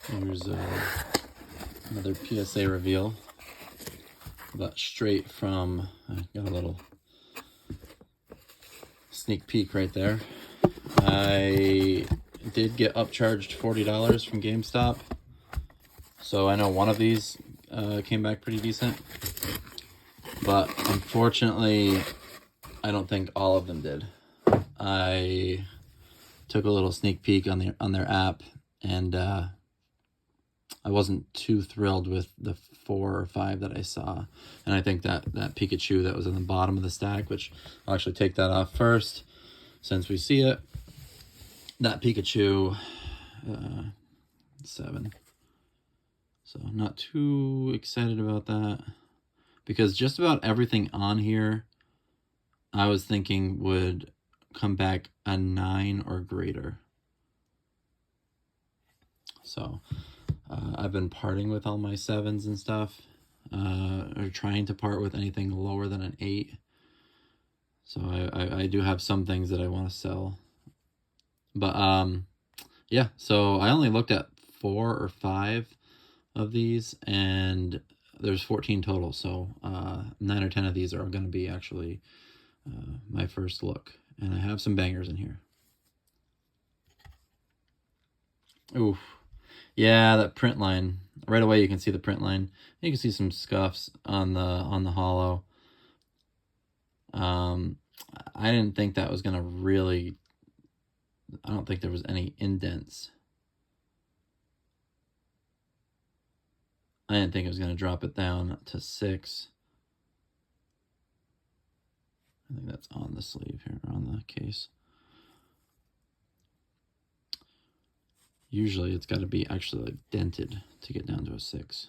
Here's another PSA Reveal, but straight from, I got a little sneak peek right there. I did get upcharged $40 from GameStop, so I know one of these came back pretty decent, but unfortunately I don't think all of them did. I took a little sneak peek on their app, and I wasn't too thrilled with the 4 or 5 that I saw. And I think that Pikachu that was in the bottom of the stack, which I'll actually take that off first since we see it. That Pikachu, 7. So not too excited about that, because just about everything on here I was thinking would come back a 9 or greater. So I've been parting with all my 7s and stuff, or trying to part with anything lower than an 8. So I do have some things that I want to sell. But yeah, so I only looked at 4 or 5 of these, and there's 14 total. So 9 or 10 of these are going to be actually my first look. And I have some bangers in here. Oof. Yeah, that print line. Right away you can see the print line. You can see some scuffs on the hollow. I didn't think that was gonna really, I don't think there was any indents. I didn't think it was gonna drop it down to 6. I think that's on the sleeve here, on the case. Usually it's got to be actually like dented to get down to a 6.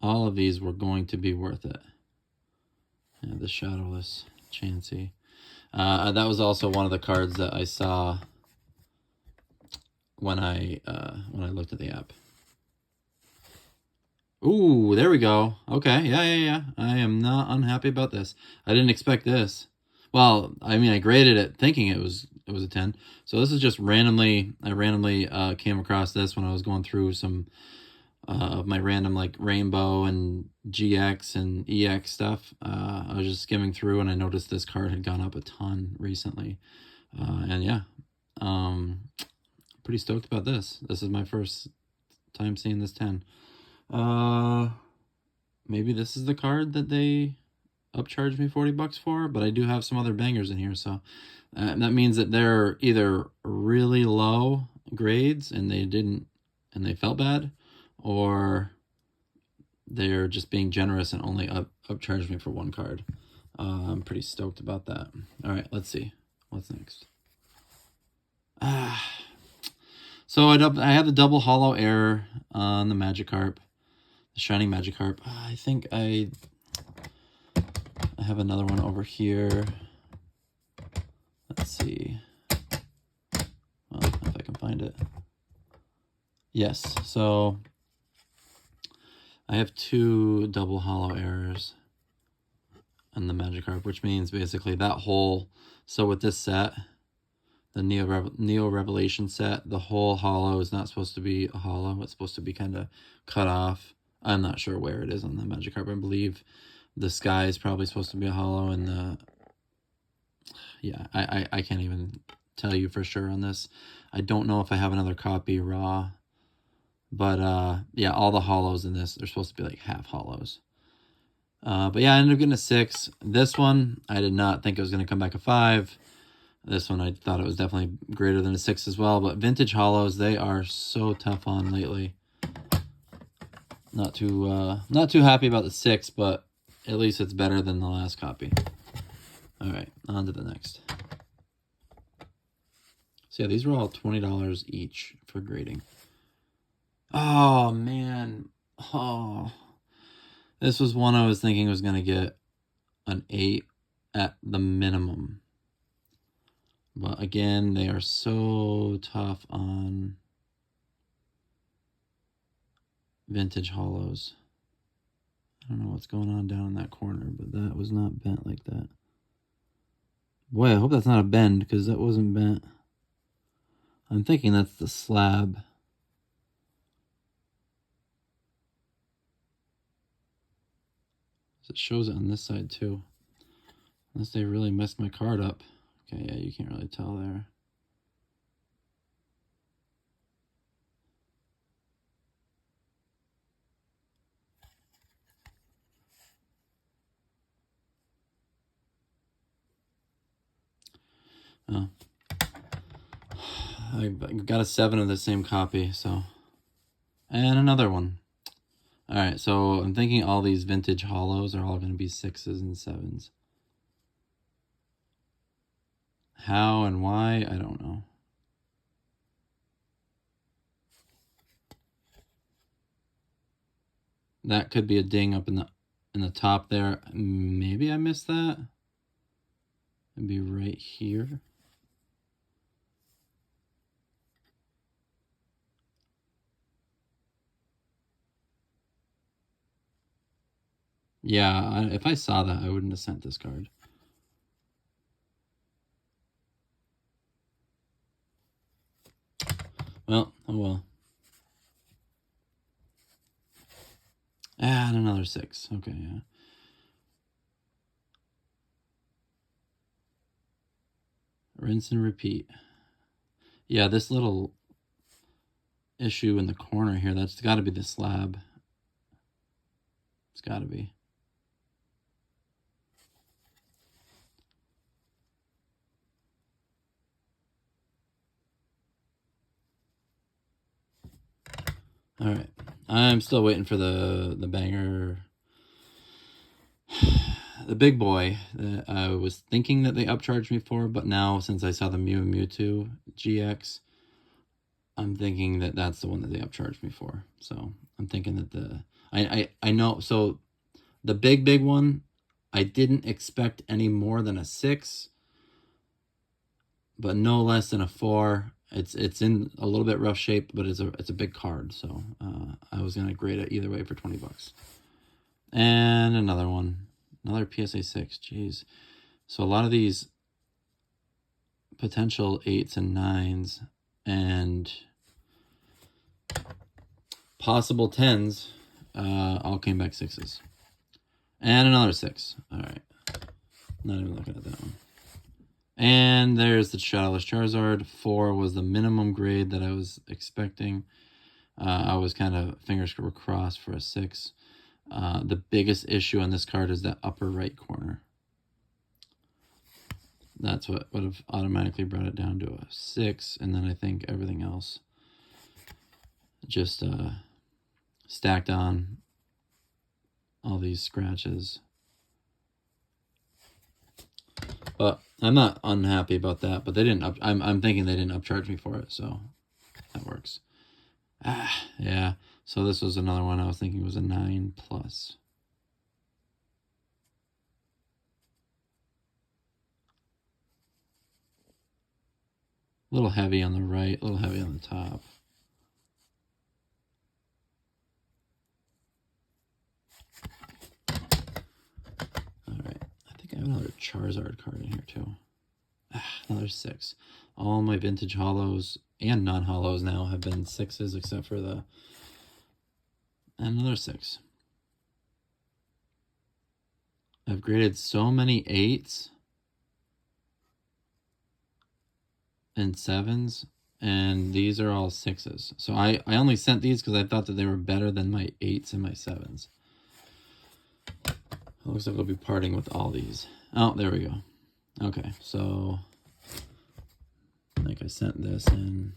All of these were going to be worth it. Yeah, the Shadowless Chansey. That was also one of the cards that I saw when I looked at the app. Ooh, there we go. Okay, yeah. I am not unhappy about this. I didn't expect this. Well, I mean, I graded it thinking it was a 10. So this is just randomly. I randomly came across this when I was going through some of my random like Rainbow and GX and EX stuff. I was just skimming through, and I noticed this card had gone up a ton recently. And yeah, pretty stoked about this. This is my first time seeing this 10. Maybe this is the card that they upcharged me $40 for, but I do have some other bangers in here, so that means that they're either really low grades and they felt bad, or they're just being generous and only upcharged me for 1 card. I'm pretty stoked about that. All right, let's see what's next. So I have the double hollow error on the Magikarp, the shiny Magikarp. I think I have another one over here. Let's see. Well, if I can find it. Yes, so I have 2 double hollow errors on the Magikarp, which means basically that whole, so with this set, the Neo Revelation set, the whole hollow is not supposed to be a hollow. It's supposed to be kind of cut off. I'm not sure where it is on the Magikarp. I believe the sky is probably supposed to be a hollow, and the, yeah, I can't even tell you for sure on this. I don't know if I have another copy raw, but yeah, all the hollows in this, they're supposed to be like half hollows. But yeah, I ended up getting a 6. This one, I did not think it was going to come back a 5. This one, I thought it was definitely greater than a 6 as well. But vintage hollows, they are so tough on lately. Not too happy about the 6, but at least it's better than the last copy. All right, on to the next. So yeah, these were all $20 each for grading. Oh, man. Oh. This was one I was thinking was going to get an 8 at the minimum. But again, they are so tough on vintage hollows. I don't know what's going on down in that corner, but that was not bent like that. Boy, I hope that's not a bend, because that wasn't bent. I'm thinking that's the slab. It shows it on this side too. Unless they really messed my card up. Okay, yeah, you can't really tell there. Oh. I got a 7 of the same copy, so. And another one. All right, so I'm thinking all these vintage hollows are all going to be 6s and 7s. How and why, I don't know. That could be a ding up in the top there. Maybe I missed that. It'd be right here. Yeah, if I saw that, I wouldn't have sent this card. Well, oh well. And another 6. Okay, yeah. Rinse and repeat. Yeah, this little issue in the corner here, that's got to be the slab. It's got to be. All right. I'm still waiting for the banger. The big boy that I was thinking that they upcharged me for, but now since I saw the Mew and Mewtwo GX, I'm thinking that that's the one that they upcharged me for. So I'm thinking that I know, so the big one, I didn't expect any more than a 6, but no less than a 4. It's in a little bit rough shape, but it's a big card, so I was gonna grade it either way for $20. And another one, another PSA 6. Jeez, so a lot of these potential 8s and 9s and possible 10s all came back 6s. And another 6. All right, not even looking at that one. And there's the Shadowless Charizard. 4 was the minimum grade that I was expecting. I was kind of fingers were crossed for a 6. The biggest issue on this card is that upper right corner. That's what would have automatically brought it down to a 6. And then I think everything else just stacked on all these scratches. But I'm not unhappy about that. But they didn't. I'm thinking they didn't upcharge me for it, so that works. Yeah. So this was another one I was thinking was a 9+. A little heavy on the right, a little heavy on the top. All right. I think I have another Charizard card in here too. Another 6. All my vintage hollows and non-hollows now have been 6s except for the... And another 6. I've graded so many 8s and 7s, and these are all 6s. So I only sent these because I thought that they were better than my 8s and my 7s. It looks like I'll be parting with all these. Oh, there we go. Okay, so like I sent this in.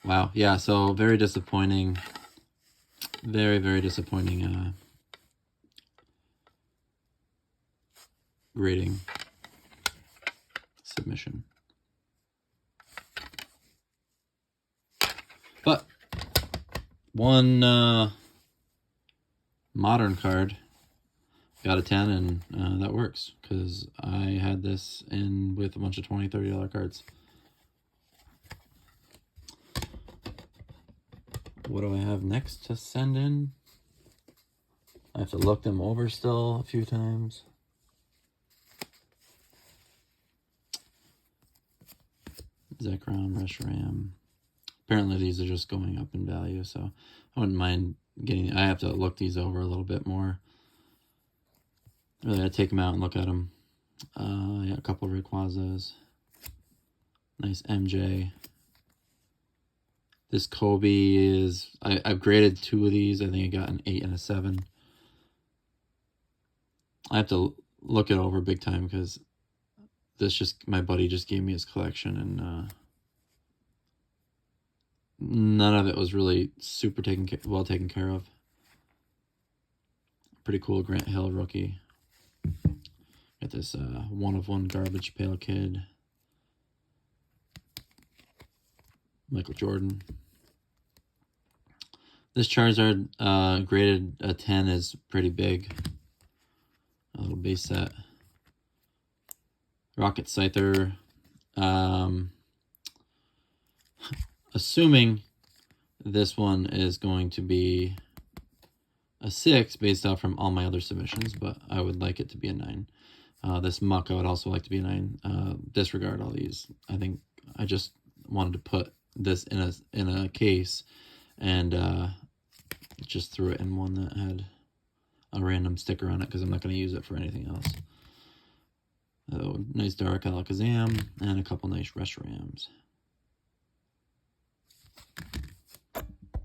Wow, yeah, so very disappointing. Very, very disappointing grading submission. But one modern card got a 10, and that works because I had this in with a bunch of $20, $30 cards. What do I have next to send in? I have to look them over still a few times. Zekrom, Reshiram. Apparently these are just going up in value, so I wouldn't mind getting. I have to look these over a little bit more. Really, gotta take them out and look at them. Yeah, a couple of Rayquazas. Nice MJ. This Kobe is, I've graded 2 of these. I think I got an 8 and a 7. I have to look it over big time because my buddy just gave me his collection, and none of it was really super well taken care of. Pretty cool Grant Hill rookie. Got this 1/1 Garbage Pail Kid. Michael Jordan. This Charizard graded a 10 is pretty big. A little base set. Rocket Scyther. Assuming this one is going to be a 6 based off from all my other submissions, but I would like it to be a 9. This Muck I would also like to be a 9. Disregard all these. I think I just wanted to put this in a case, and just threw it in one that had a random sticker on it because I'm not going to use it for anything else. Nice Dark Alakazam and a couple nice Reshirams.